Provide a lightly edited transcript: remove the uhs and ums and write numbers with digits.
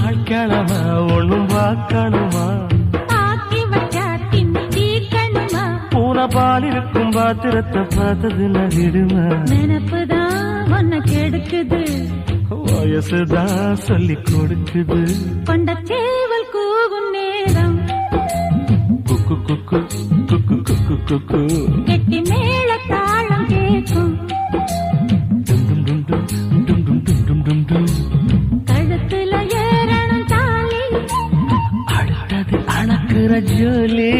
ஆட்களமா ஒண்ணும் பார்க்கணுமா ஆக்கி வச்சா தின்னு தீக்கணுமா பூனை பால் இருக்கும் பாத்திரத்தை பார்த்தது நகிடுமா நினப்புதான் ஒன்ன கெடுக்குது வயசுதான் சொல்லி கொடுக்குது கொண்ட சேவல் கூவும் நேரம் குக்கு குக்கு குக்கு குக்கு குக்கு கெட்டி மேல தாளம் கேட்கும் கழுத்துல ஏறணும் தாலி அடுத்தது அணக்குற ஜோலி